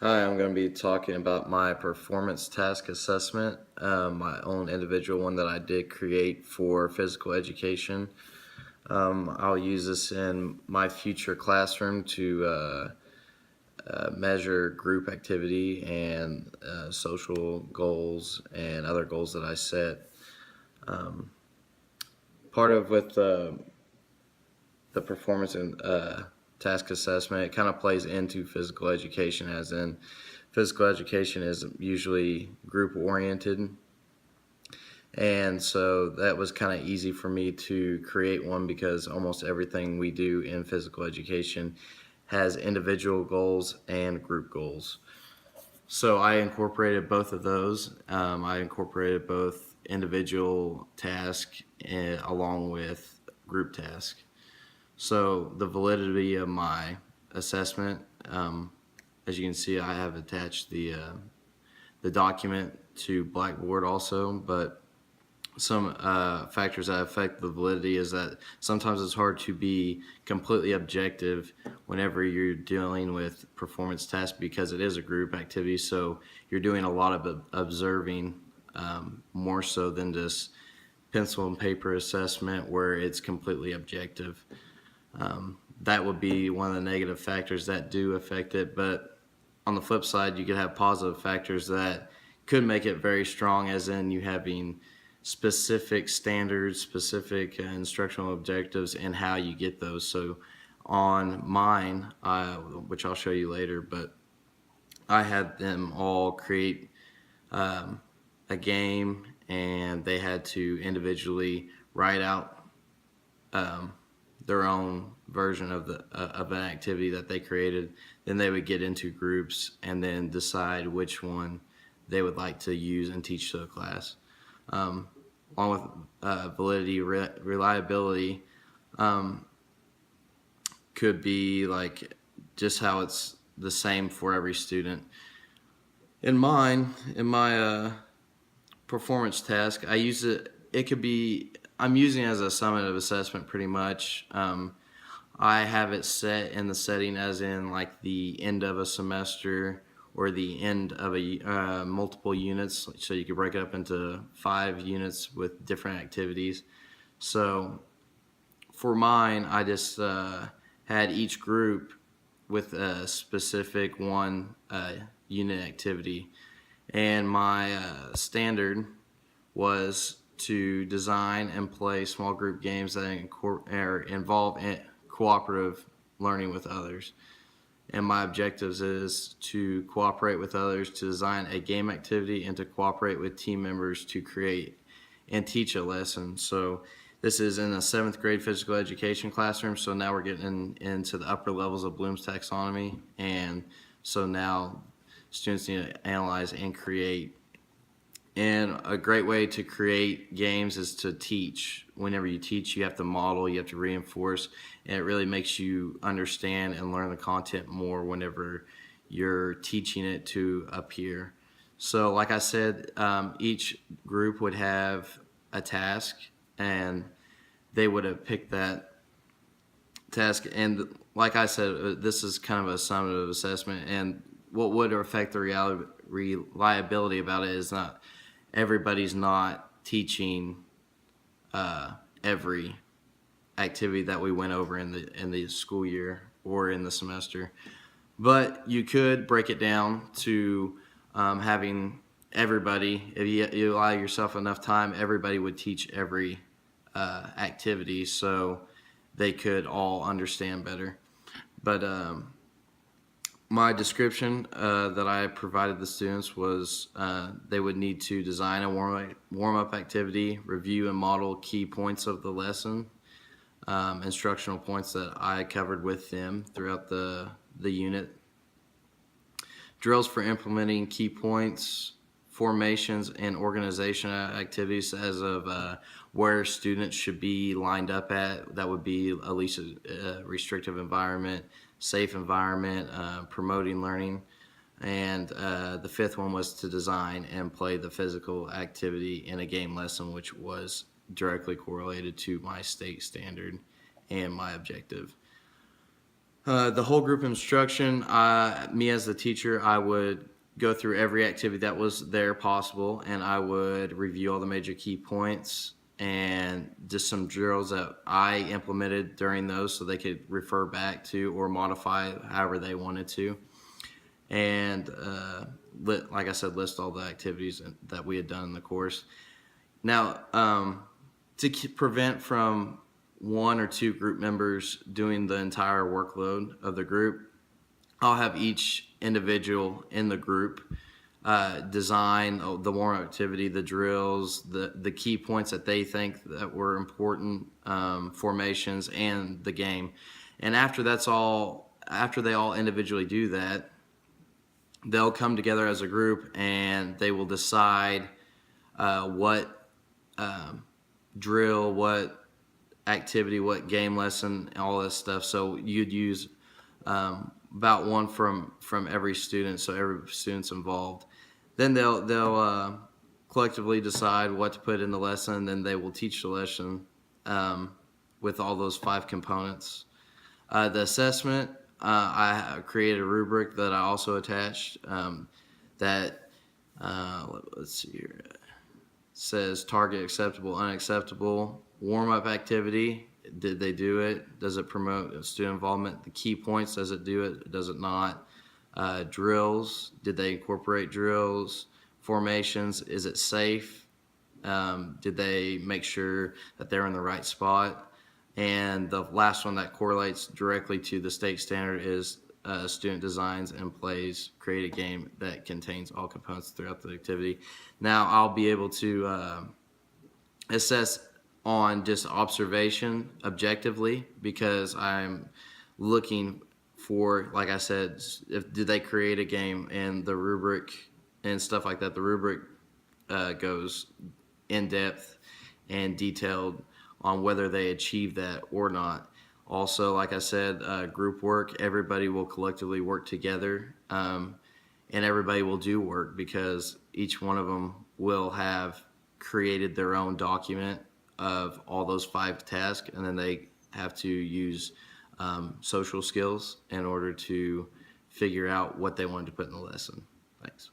Hi, I'm going to be talking about my performance task assessment, my own individual one that I did create for physical education. I'll use this in my future classroom to measure group activity and social goals and other goals that I set. Part of with the performance and task assessment, it kind of plays into physical education, as in physical education is usually group oriented. And so that was kind of easy for me to create one because almost everything we do in physical education has individual goals and group goals. So I incorporated both of those. I incorporated both individual task along with group task. So the validity of my assessment, as you can see, I have attached the document to Blackboard also, but some factors that affect the validity is that sometimes it's hard to be completely objective whenever you're dealing with performance tasks because it is a group activity. So you're doing a lot of observing, more so than just pencil and paper assessment where it's completely objective. That would be one of the negative factors that do affect it. But on the flip side, you could have positive factors that could make it very strong, as in you having specific standards, specific instructional objectives, and how you get those. So on mine, which I'll show you later, but I had them all create a game, and they had to individually write out their own version of an activity that they created. Then they would get into groups and then decide which one they would like to use and teach to a class. Along with validity, reliability could be like just how it's the same for every student. In my performance task, I use it. It could be I'm using it as a summative assessment pretty much. I have it set in the setting as in like the end of a semester or the end of a multiple units, so you could break it up into 5 units with different activities. So for mine, I just had each group with a specific one unit activity, and my standard was to design and play small group games that involve cooperative learning with others. And my objectives is to cooperate with others to design a game activity and to cooperate with team members to create and teach a lesson. So this is in a 7th grade physical education classroom. So now we're getting into the upper levels of Bloom's taxonomy. And so now students need to analyze and create. And a great way to create games is to teach. Whenever you teach, you have to model, you have to reinforce, and it really makes you understand and learn the content more whenever you're teaching it to a peer. So, like I said, each group would have a task, and they would have picked that task. And like I said, this is kind of a summative assessment, and what would affect the reliability about it is not everybody's not teaching every activity that we went over in the school year or in the semester, but you could break it down to having everybody. If you allow yourself enough time, everybody would teach every activity, so they could all understand better. But my description that I provided the students was they would need to design a warm-up activity, review and model key points of the lesson, instructional points that I covered with them throughout the unit, drills for implementing key points, formations, and organization activities as of where students should be lined up at. That would be at least a restrictive environment, safe environment, promoting learning. And the 5th one was to design and play the physical activity in a game lesson, which was directly correlated to my state standard and my objective. The whole group instruction, me as the teacher, I would go through every activity that was there possible, and I would review all the major key points and just some drills that I implemented during those so they could refer back to or modify however they wanted to. And like I said, list all the activities that we had done in the course. Now, to prevent from one or two group members doing the entire workload of the group, I'll have each individual in the group design the warm-up activity, the drills, the key points that they think that were important, formations, and the game. And after they all individually do that, they'll come together as a group and they will decide what drill, what activity, what game lesson, all this stuff. So you'd use about one from every student, so every student's involved. Then they'll collectively decide what to put in the lesson. Then they will teach the lesson with all those 5 components. The assessment, I created a rubric that I also attached that let's see here, says target acceptable, unacceptable, warm-up activity, did they do it, does it promote student involvement, the key points, does it do it, does it not, drills, did they incorporate drills, formations, is it safe, did they make sure that they're in the right spot, and the last one that correlates directly to the state standard is student designs and plays, create a game that contains all components throughout the activity. Now I'll be able to assess on just observation objectively because I'm looking for, like I said, did they create a game, and the rubric and stuff like that. The rubric goes in depth and detailed on whether they achieve that or not. Also, like I said, group work, everybody will collectively work together, and everybody will do work because each one of them will have created their own document of all those 5 tasks, and then they have to use social skills in order to figure out what they wanted to put in the lesson. Thanks.